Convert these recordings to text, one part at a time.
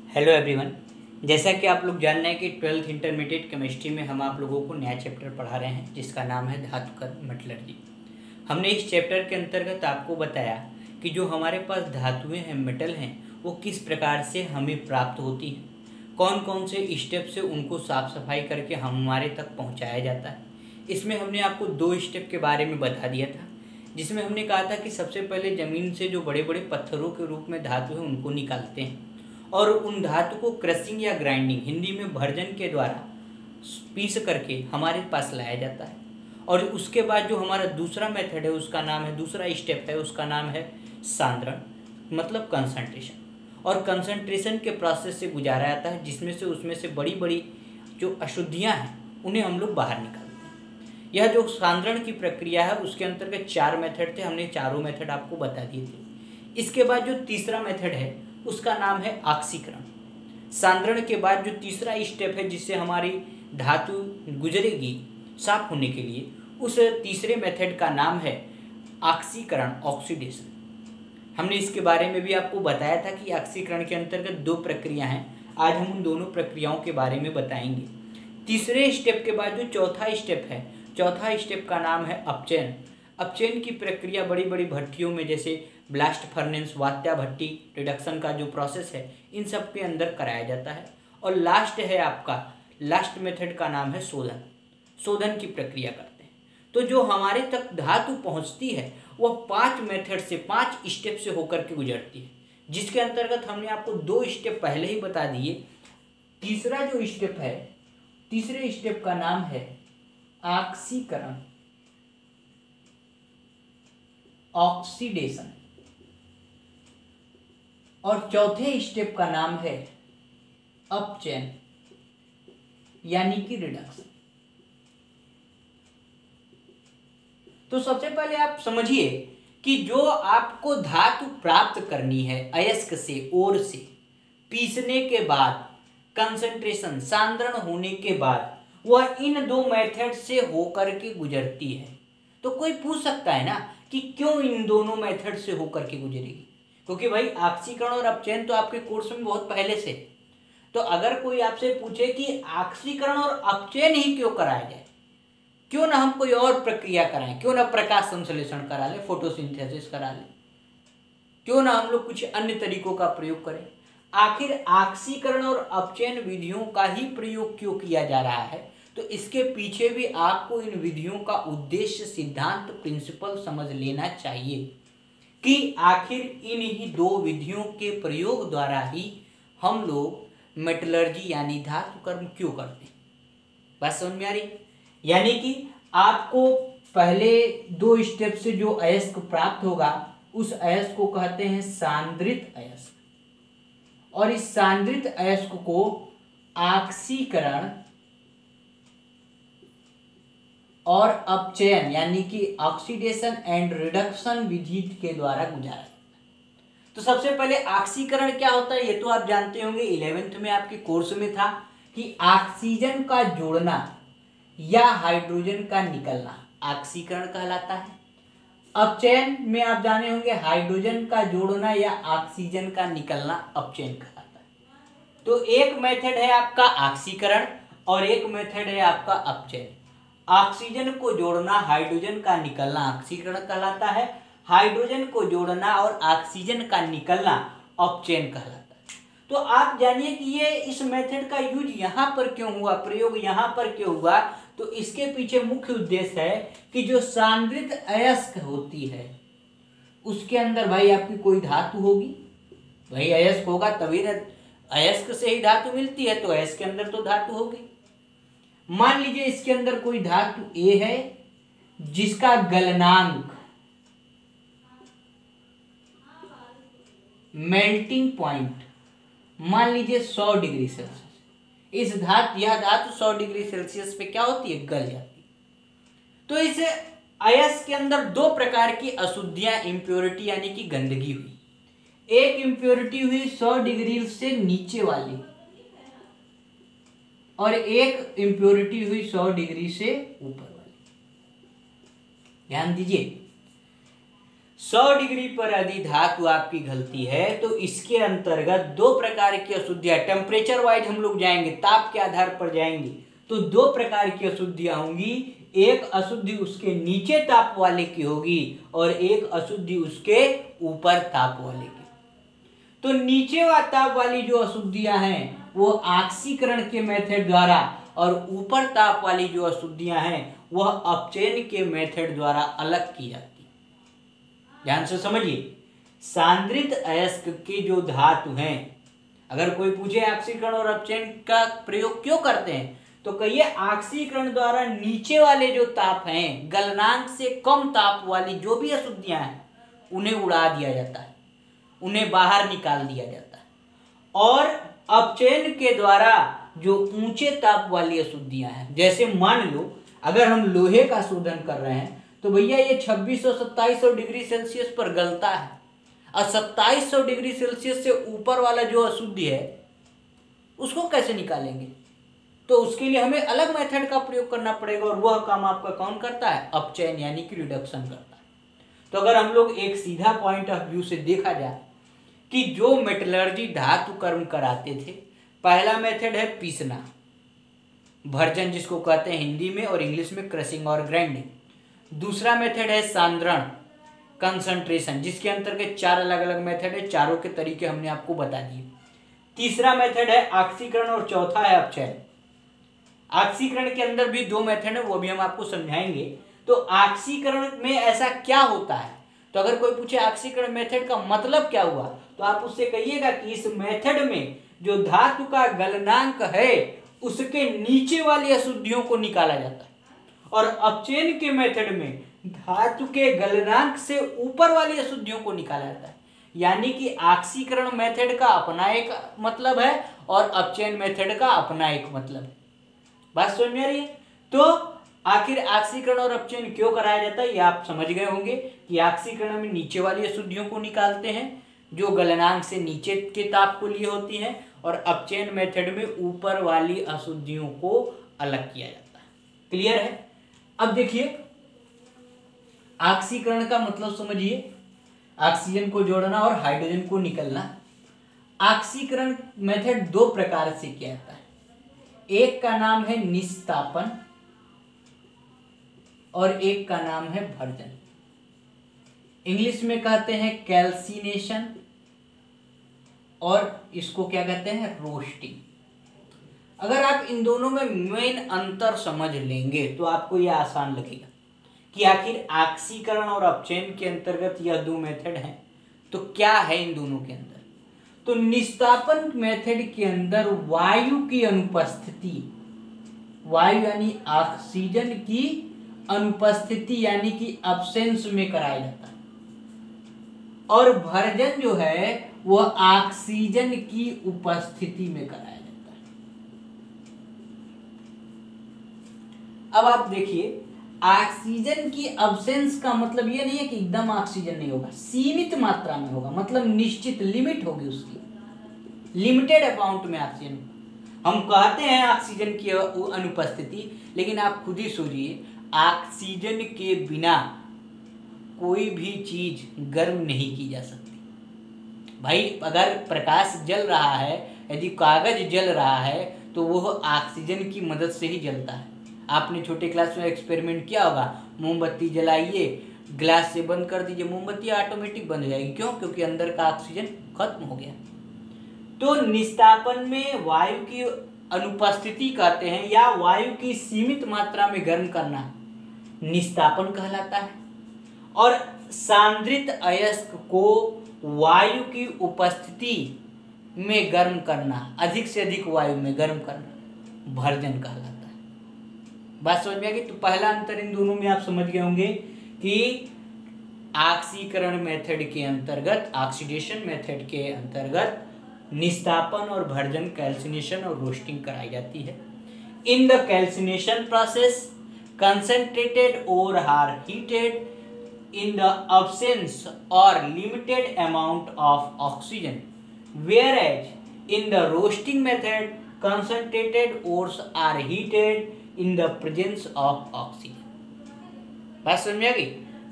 Hello everyone. जैसा कि आप लोग जान रहे हैं कि 12th इंटरमीडिएट केमिस्ट्री में हम आप लोगों को नया चैप्टर पढ़ा रहे हैं जिसका नाम है धातुकर्म मेटलर्जी। हमने इस चैप्टर के अंतर्गत आपको बताया कि जो हमारे पास धातुएं हैं, मेटल हैं, वो किस प्रकार से हमें प्राप्त होती हैं, कौन कौन से स्टेप से उनको साफ सफाई करके हमारे तक पहुँचाया जाता है। इसमें हमने आपको 2 स्टेप के बारे में बता दिया था, जिसमें हमने कहा था कि सबसे पहले ज़मीन से जो बड़े बड़े पत्थरों के रूप में धातु है उनको निकालते हैं और उन धातु को क्रशिंग या ग्राइंडिंग, हिंदी में भर्जन के द्वारा पीस करके हमारे पास लाया जाता है। और उसके बाद जो हमारा दूसरा मेथड है उसका नाम है, दूसरा स्टेप है उसका नाम है सांद्रण, मतलब कंसंट्रेशन। और कंसंट्रेशन के प्रोसेस से गुजारा जाता है जिसमें से उसमें से बड़ी बड़ी जो अशुद्धियाँ हैं उन्हें हम लोग बाहर निकालते हैं। यह जो सांद्रण की प्रक्रिया है उसके अंतर्गत 4 मेथड थे, हमने चारों मेथड आपको बता दिए थे। इसके बाद जो तीसरा मेथड है उसका नाम है ऑक्सीकरण। सांद्रण के बाद जो तीसरा स्टेप है जिससे हमारी धातु गुजरेगी साफ होने के लिए, उस तीसरे मेथड का नाम है ऑक्सीकरण, ऑक्सीडेशन। हमने इसके बारे में भी आपको बताया था कि ऑक्सीकरण के अंतर्गत 2 प्रक्रिया हैं। आज हम उन दोनों प्रक्रियाओं के बारे में बताएंगे। तीसरे स्टेप के बाद जो चौथा स्टेप है, चौथा स्टेप का नाम है अपचयन। अपचयन की प्रक्रिया बड़ी बड़ी भट्टियों में, जैसे ब्लास्ट फर्नेस, वात्या भट्टी, रिडक्शन का जो प्रोसेस है, इन सब के अंदर कराया जाता है। और लास्ट है आपका, लास्ट मेथड का नाम है शोधन। शोधन की प्रक्रिया करते हैं। तो जो हमारे तक धातु पहुंचती है वह 5 मेथड से, 5 स्टेप से होकर के गुजरती है, जिसके अंतर्गत हमने आपको 2 स्टेप पहले ही बता दिए। तीसरा जो स्टेप है, तीसरे स्टेप का नाम है ऑक्सीकरण, ऑक्सीडेशन। और चौथे स्टेप का नाम है अपचयन, यानी कि रिडक्शन। तो सबसे पहले आप समझिए कि जो आपको धातु प्राप्त करनी है अयस्क से, ओर से, पीसने के बाद, कंसंट्रेशन, सांद्रण होने के बाद, वह इन 2 मेथड से होकर के गुजरती है। तो कोई पूछ सकता है ना कि क्यों इन दोनों मेथड से होकर के गुजरेगी, क्योंकि भाई ऑक्सीकरण और अपचयन तो आपके कोर्स में बहुत पहले से। तो अगर कोई आपसे पूछे कि ऑक्सीकरण और अपचयन ही क्यों कराया जाए, क्यों ना हम कोई और प्रक्रिया कराएं, क्यों ना प्रकाश संश्लेषण करा लें, फोटोसिंथेसिस करा लें, क्यों ना हम लोग कुछ अन्य तरीकों का प्रयोग करें, आखिर ऑक्सीकरण और अपचयन विधियों का ही प्रयोग क्यों किया जा रहा है, तो इसके पीछे भी आपको इन विधियों का उद्देश्य, सिद्धांत, प्रिंसिपल समझ लेना चाहिए कि आखिर इन ही 2 विधियों के प्रयोग द्वारा ही हम लोग मेटलर्जी यानी धातु कर्म क्यों करते हैं। बात समझ में आ रही? यानी कि आपको पहले 2 स्टेप से जो अयस्क प्राप्त होगा उस अयस्क को कहते हैं सांद्रित अयस्क, और इस सांद्रित अयस्क को ऑक्सीकरण और अपचयन यानी कि ऑक्सीडेशन एंड रिडक्शन विधि के द्वारा गुजारा जाता है। तो सबसे पहले ऑक्सीकरण क्या होता है ये तो आप जानते होंगे, 11th में आपके कोर्स में था कि ऑक्सीजन का जोड़ना या हाइड्रोजन का निकलना ऑक्सीकरण कहलाता है। अपचयन में आप जाने होंगे, हाइड्रोजन का जोड़ना या ऑक्सीजन का निकलना अपचयन कहलाता है। तो एक मेथड है आपका ऑक्सीकरण और एक मेथड है आपका अपचयन। ऑक्सीजन को जोड़ना, हाइड्रोजन का निकलना ऑक्सीकरण कहलाता है। हाइड्रोजन को जोड़ना और ऑक्सीजन का निकलना अपचयन कहलाता है। तो आप जानिए कि ये इस मेथड का यूज यहाँ पर क्यों हुआ, प्रयोग यहाँ पर क्यों हुआ। तो इसके पीछे मुख्य उद्देश्य है कि जो सांद्रित अयस्क होती है उसके अंदर भाई आपकी कोई धातु होगी, भाई अयस्क होगा तभी ना, अयस्क से ही धातु मिलती है, तो अयस्क के अंदर तो धातु होगी। मान लीजिए इसके अंदर कोई धातु ए है जिसका गलनांक, मेल्टिंग पॉइंट मान लीजिए 100 डिग्री सेल्सियस। यह धातु 100 डिग्री सेल्सियस पे क्या होती है, गल जाती है। तो इस अयस्क के अंदर 2 प्रकार की अशुद्धियां, इम्प्योरिटी यानी कि गंदगी हुई। एक इम्प्योरिटी हुई 100 डिग्री से नीचे वाली, और एक इम्प्योरिटी हुई 100 डिग्री से ऊपर वाली। ध्यान दीजिए, 100 डिग्री पर यदि धातु आपकी गलती है तो इसके अंतर्गत दो प्रकार की अशुद्धियां, टेम्परेचर वाइज हम लोग जाएंगे, ताप के आधार पर जाएंगे तो दो प्रकार की अशुद्धियां होंगी। एक अशुद्धि उसके नीचे ताप वाले की होगी और एक अशुद्धि उसके ऊपर ताप वाले की। तो नीचे व ताप वाली जो अशुद्धियां हैं वो ऑक्सीकरण के मेथड द्वारा और ऊपर ताप वाली जो अशुद्धियां हैं वह अपचयन के मेथड द्वारा अलग की जाती है। ध्यान से समझिए, सांद्रित अयस्क के जो धातु हैं, अगर कोई पूछे ऑक्सीकरण और अपचयन का प्रयोग क्यों करते हैं तो कहिए ऑक्सीकरण द्वारा नीचे वाले जो ताप हैं, गलनांक से कम ताप वाली जो भी अशुद्धियां हैं उन्हें उड़ा दिया जाता है, उन्हें बाहर निकाल दिया जाता है। और अपचयन के द्वारा जो ऊंचे ताप वाली अशुद्धियां हैं, जैसे मान लो अगर हम लोहे का शोधन कर रहे हैं तो भैया ये 2600-2700 डिग्री सेल्सियस पर गलता है और 2700 डिग्री सेल्सियस से ऊपर वाला जो अशुद्धि है उसको कैसे निकालेंगे? तो उसके लिए हमें अलग मेथड का प्रयोग करना पड़ेगा और वह काम आपका कौन करता है? अपचयन यानी कि रिडक्शन करता है। तो अगर हम लोग एक सीधा पॉइंट ऑफ व्यू से देखा जाए कि जो मेटलर्जी धातु कर्म कराते थे, पहला मेथड है पीसना, भर्जन जिसको कहते हैं हिंदी में और इंग्लिश में क्रशिंग और ग्राइंडिंग। दूसरा मेथड है सांद्रण, कंसंट्रेशन, जिसके अंतर्गत चार अलग अलग मेथड है, चारों के तरीके हमने आपको बता दिए। तीसरा मेथड है ऑक्सीकरण और चौथा है अपचयन। ऑक्सीकरण के अंदर भी दो मेथड है, वो भी हम आपको समझाएंगे। तो ऑक्सीकरण में ऐसा क्या होता है? तो अगर कोई पूछे ऑक्सीकरण मेथड का मतलब क्या हुआ तो आप उससे कहिएगा कि इस मेथड में जो धातु का गलनांक है उसके नीचे वाली अशुद्धियों को निकाला जाता है और अपचयन के मेथड में धातु के गलनांक से ऊपर वाली अशुद्धियों को निकाला जाता है। यानी कि ऑक्सीकरण मेथड का अपना एक मतलब है और अपचयन मेथड का अपना एक मतलब है। बात समझ में आ रही है? तो आखिर ऑक्सीकरण और अपचयन क्यों कराया जाता है ये आप समझ गए होंगे कि ऑक्सीकरण में नीचे वाली अशुद्धियों को निकालते हैं जो गलनांक से नीचे के ताप को लिए होती हैं और अपचयन मेथड में ऊपर वाली अशुद्धियों को अलग किया जाता है। क्लियर है? अब देखिए ऑक्सीकरण का मतलब समझिए, ऑक्सीजन को जोड़ना और हाइड्रोजन को निकलना। ऑक्सीकरण मेथड दो प्रकार से किया जाता है, एक का नाम है निस्तापन और एक का नाम है भर्जन। इंग्लिश में कहते हैं कैल्सिनेशन और इसको क्या कहते हैं? रोस्टिंग। अगर आप इन दोनों में मेन अंतर समझ लेंगे तो आपको यह आसान लगेगा कि आखिर ऑक्सीकरण और अपचयन के अंतर्गत यह दो मेथड हैं तो क्या है इन दोनों के अंदर। तो निस्तापन मेथड के अंदर वायु की अनुपस्थिति, वायु यानी ऑक्सीजन की अनुपस्थिति यानी कि अब्सेंस में कराया जाता है और भर्जन जो है वह ऑक्सीजन की उपस्थिति में कराया जाता है। अब आप देखिए ऑक्सीजन की अब्सेंस का मतलब ये नहीं है कि एकदम ऑक्सीजन नहीं होगा, सीमित मात्रा में होगा, मतलब निश्चित लिमिट होगी उसकी, लिमिटेड अमाउंट में ऑक्सीजन। हम कहते हैं ऑक्सीजन की अनुपस्थिति, लेकिन आप खुद ही सोचिए ऑक्सीजन के बिना कोई भी चीज गर्म नहीं की जा सकती। भाई अगर प्रकाश जल रहा है, यदि कागज जल रहा है तो वह ऑक्सीजन की मदद से ही जलता है। आपने छोटे क्लास में एक्सपेरिमेंट किया होगा, मोमबत्ती जलाइए, ग्लास से बंद कर दीजिए, मोमबत्ती ऑटोमेटिक बंद हो जाएगी। क्यों? क्योंकि अंदर का ऑक्सीजन खत्म हो गया। तो निस्तापन में वायु की अनुपस्थिति कहते हैं या वायु की सीमित मात्रा में गर्म करना निस्तापन कहलाता है और सांद्रित अयस्क को वायु की उपस्थिति में गर्म करना, अधिक से अधिक वायु में गर्म करना भर्जन कहलाता है। बात समझ में आ गई? तो पहला अंतर इन दोनों में आप समझ गए होंगे कि ऑक्सीकरण मेथड के अंतर्गत, ऑक्सीडेशन मेथड के अंतर्गत निस्तापन और भर्जन, कैल्सिनेशन और रोस्टिंग कराई जाती है। In the calcination process concentrated ore are heated in the absence or limited amount of oxygen, whereas in the roasting method concentrated ores are heated in the presence of oxygen। बात समझ में आ गई?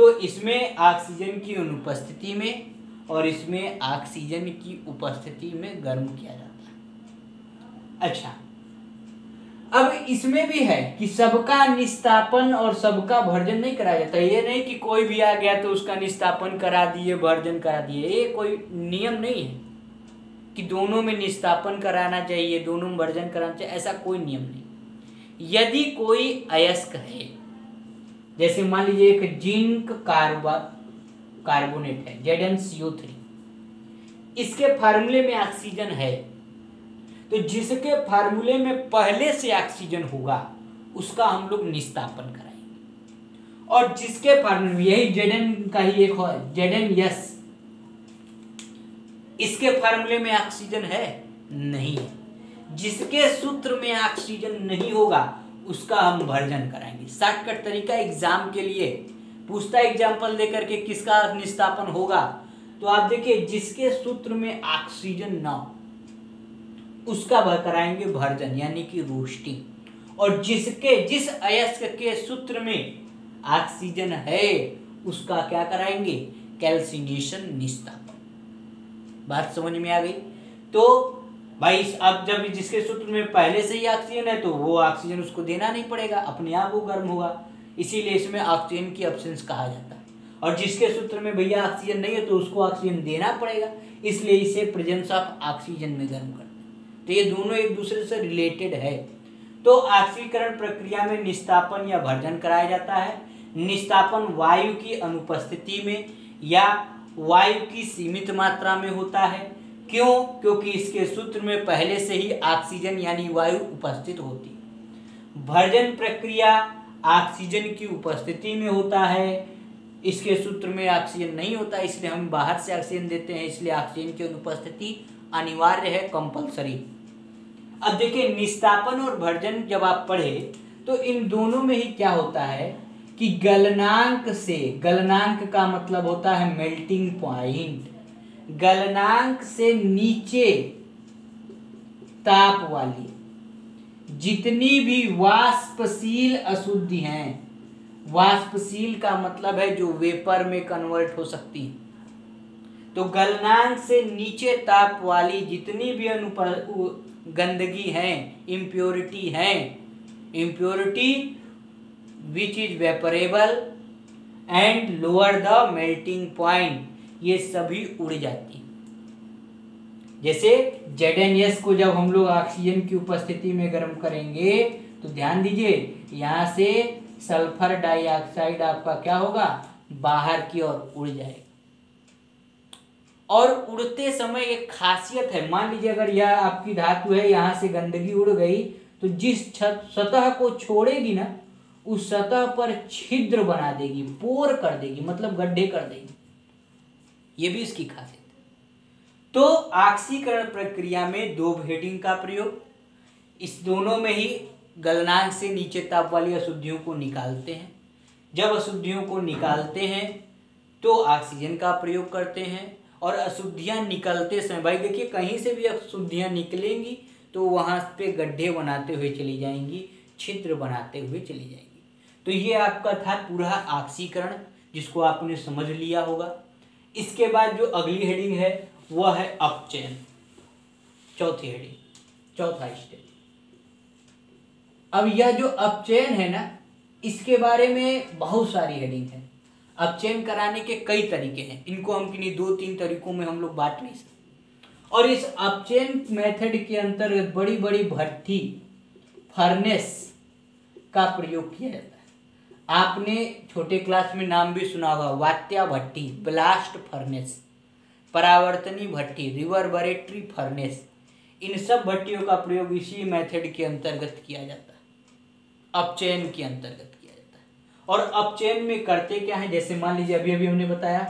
तो इसमें oxygen की अनुपस्थिति में और इसमें ऑक्सीजन की उपस्थिति में गर्म किया जाता है। अच्छा, अब इसमें भी है कि सबका निस्तापन और सबका भर्जन नहीं कराया जाता। ये नहीं कि कोई भी आ गया तो उसका निस्तापन करा दिए, भर्जन करा दिए, ये कोई नियम नहीं है कि दोनों में निस्तापन कराना चाहिए, दोनों में भर्जन कराना चाहिए, ऐसा कोई नियम नहीं। यदि कोई अयस्क है, जैसे मान लीजिए एक जिंक कार्बोनेट है ZnCO3, इसके फार्मूले में ऑक्सीजन है, तो जिसके फार्मूले में पहले से ऑक्सीजन होगा उसका हम लोग निस्तापन कराएंगे। और जिसके फार्मूले में, यही Zn का ही एक ZnS, इसके फार्मूले में ऑक्सीजन है नहीं है, जिसके सूत्र में ऑक्सीजन नहीं होगा उसका हम भर्जन कराएंगे। शॉर्टकट तरीका एग्जाम के लिए पूछता है, एग्जाम्पल देकर के किसका निस्तापन होगा, तो आप देखिए जिसके सूत्र में ऑक्सीजन ना हो उसका कराएंगे भर्जन यानी कि रोस्टिंग, और जिस अयस्क के सूत्र में ऑक्सीजन है उसका क्या कराएंगे, कैल्सिनेशन, निस्तापन। बात समझ में आ गई। तो भाई अब जब जिसके सूत्र में पहले से ही ऑक्सीजन है तो वो ऑक्सीजन उसको देना नहीं पड़ेगा, अपने आप वो गर्म होगा, इसीलिए इसमें ऑक्सीजन की एब्सेंस कहा जाता है। और जिसके सूत्र में भैया ऑक्सीजन नहीं है तो उसको ऑक्सीजन देना पड़ेगा, इसलिए इसे प्रेजेंस ऑफ ऑक्सीजन में गर्म करते हैं। तो ये दोनों एक दूसरे से रिलेटेड है। तो ऑक्सीकरण प्रक्रिया में निस्तापन या भर्जन कराया जाता है। निस्तापन वायु की अनुपस्थिति में या वायु की सीमित मात्रा में होता है। क्यों? क्योंकि इसके सूत्र में पहले से ही ऑक्सीजन यानी वायु उपस्थित होती है। भर्जन प्रक्रिया ऑक्सीजन की उपस्थिति में होता है, इसके सूत्र में ऑक्सीजन नहीं होता, इसलिए हम बाहर से ऑक्सीजन देते हैं, इसलिए ऑक्सीजन की अनुपस्थिति अनिवार्य है, कंपलसरी। अब देखिए निस्तापन और भर्जन जब आप पढ़े तो इन दोनों में ही क्या होता है कि गलनांक से, गलनांक का मतलब होता है मेल्टिंग पॉइंट, गलनांक से नीचे ताप वाली जितनी भी वाष्पशील अशुद्धि हैं, वाष्पशील का मतलब है जो वेपर में कन्वर्ट हो सकती है, तो गलनांक से नीचे ताप वाली जितनी भी गंदगी है, इम्प्योरिटी है, impurity which is vaporable and lower the melting point, ये सभी उड़ जाती हैं। जैसे ZnS को जब हम लोग ऑक्सीजन की उपस्थिति में गर्म करेंगे तो ध्यान दीजिए यहाँ से सल्फर डाइऑक्साइड आपका क्या होगा, बाहर की ओर उड़ जाएगा। और उड़ते समय एक खासियत है, मान लीजिए अगर यह आपकी धातु है, यहाँ से गंदगी उड़ गई तो जिस सतह को छोड़ेगी ना उस सतह पर छिद्र बना देगी, पोर कर देगी, मतलब गड्ढे कर देगी, ये भी इसकी खासियत है। तो ऑक्सीकरण प्रक्रिया में दो हेडिंग का प्रयोग, इस दोनों में ही गलनांक से नीचे ताप वाली अशुद्धियों को निकालते हैं। जब अशुद्धियों को निकालते हैं तो ऑक्सीजन का प्रयोग करते हैं, और अशुद्धियां निकलते समय भाई देखिए कहीं से भी अशुद्धियां निकलेंगी तो वहां पे गड्ढे बनाते हुए चली जाएंगी, छिद्र बनाते हुए चली जाएंगी। तो ये आपका था पूरा ऑक्सीकरण, जिसको आपने समझ लिया होगा। इसके बाद जो अगली हेडिंग है वह है अपचयन, चौथी हेडिंग, चौथा स्टेप। अब यह जो अपचयन है ना, इसके बारे में बहुत सारी हेडिंग है। अपचयन कराने के कई तरीके हैं, इनको हम किन्हीं 2-3 तरीकों में हम लोग बांट नहीं सकते। और इस अपचयन मेथड के अंतर्गत बड़ी बड़ी भट्ठी, फर्नेस का प्रयोग किया जाता है। आपने छोटे क्लास में नाम भी सुना होगा, वात्या भट्ठी, ब्लास्ट फर्नेस, परावर्तनी भट्ठी, रिवर्बरेटरी फर्नेस, इन सब भट्टियों का प्रयोग इसी मेथड के अंतर्गत किया जाता है, अपचयन के अंतर्गत। और अपचयन में करते क्या है, जैसे मान लीजिए अभी अभी हमने बताया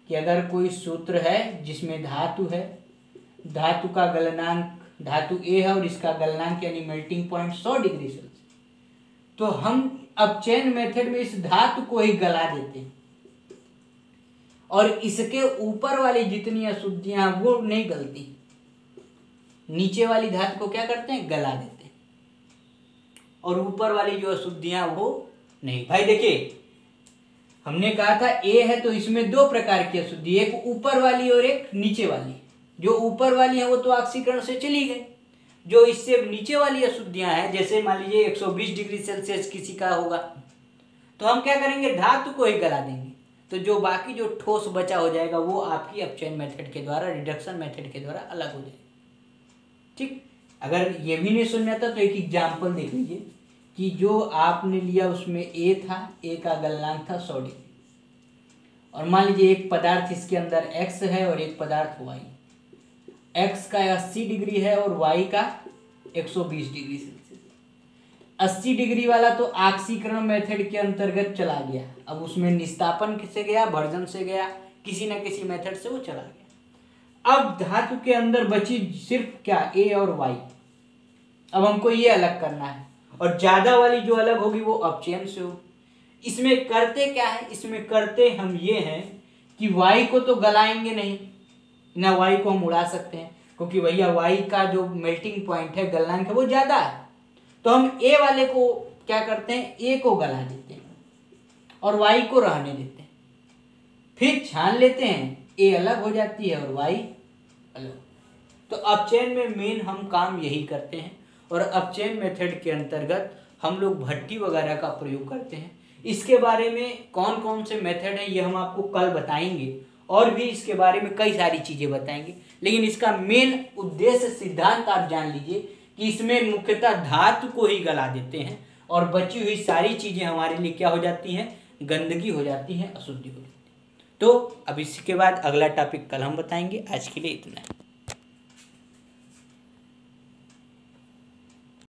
कि अगर कोई सूत्र है जिसमें धातु है, धातु का गलनांक, धातु A है और इसका गलनांक यानी मेल्टिंग पॉइंट 100 डिग्री सेल्सियस, तो हम अपचयन मेथड में इस धातु को ही गला देते हैं, और इसके ऊपर वाली जितनी अशुद्धियां वो नहीं गलती, नीचे वाली धातु को क्या करते हैं, गला देते हैं, और ऊपर वाली जो अशुद्धियां वो नहीं। भाई देखिए हमने कहा था ए है तो इसमें दो प्रकार की अशुद्धि, एक ऊपर वाली और एक नीचे वाली। जो ऊपर वाली है वो तो ऑक्सीकरण से चली गई। जो इससे नीचे वाली अशुद्धियां हैं, जैसे मान लीजिए 120 डिग्री सेल्सियस किसी का होगा, तो हम क्या करेंगे, धातु को ही गला देंगे। तो जो बाकी जो ठोस बचा हो जाएगा वो आपकी अपचयन मेथड के द्वारा, रिडक्शन मेथड के द्वारा अलग हो जाएगा। ठीक, अगर ये भी नहीं समझ में आता तो एक एग्जाम्पल देख लीजिए कि जो आपने लिया उसमें ए था, ए का गलनांक था 100 डिग्री, और मान लीजिए एक पदार्थ इसके अंदर एक्स है और एक पदार्थ वाई। एक्स का 80 डिग्री है और वाई का 120 डिग्री सेल्सियस। 80 डिग्री वाला तो ऑक्सीकरण मेथड के अंतर्गत चला गया, अब उसमें निस्तापन से गया, भर्जन से गया, किसी न किसी मेथड से वो चला गया। अब धातु के अंदर बची सिर्फ क्या, ए और वाई। अब हमको ये अलग करना है, और ज्यादा वाली जो अलग होगी वो अपचयन से होगी। इसमें करते क्या है, इसमें करते हम ये हैं कि वाई को तो गलाएंगे नहीं ना, वाई को हम उड़ा सकते हैं क्योंकि भैया वाई का जो मेल्टिंग पॉइंट है, गलनांक है, वो ज्यादा है। तो हम ए वाले को क्या करते हैं, ए को गला देते हैं और वाई को रहने देते हैं, फिर छान लेते हैं, ए अलग हो जाती है और वाई अलग। तो अपचयन में मेन हम काम यही करते हैं, और अपचयन मेथड के अंतर्गत हम लोग भट्टी वगैरह का प्रयोग करते हैं। इसके बारे में कौन कौन से मेथड हैं ये हम आपको कल बताएंगे, और भी इसके बारे में कई सारी चीज़ें बताएंगे। लेकिन इसका मेन उद्देश्य, सिद्धांत आप जान लीजिए कि इसमें मुख्यतः धातु को ही गला देते हैं, और बची हुई सारी चीज़ें हमारे लिए क्या हो जाती हैं, गंदगी हो जाती हैं, अशुद्धि हो जाती है। तो अब इसके बाद अगला टॉपिक कल हम बताएंगे। आज के लिए इतना है।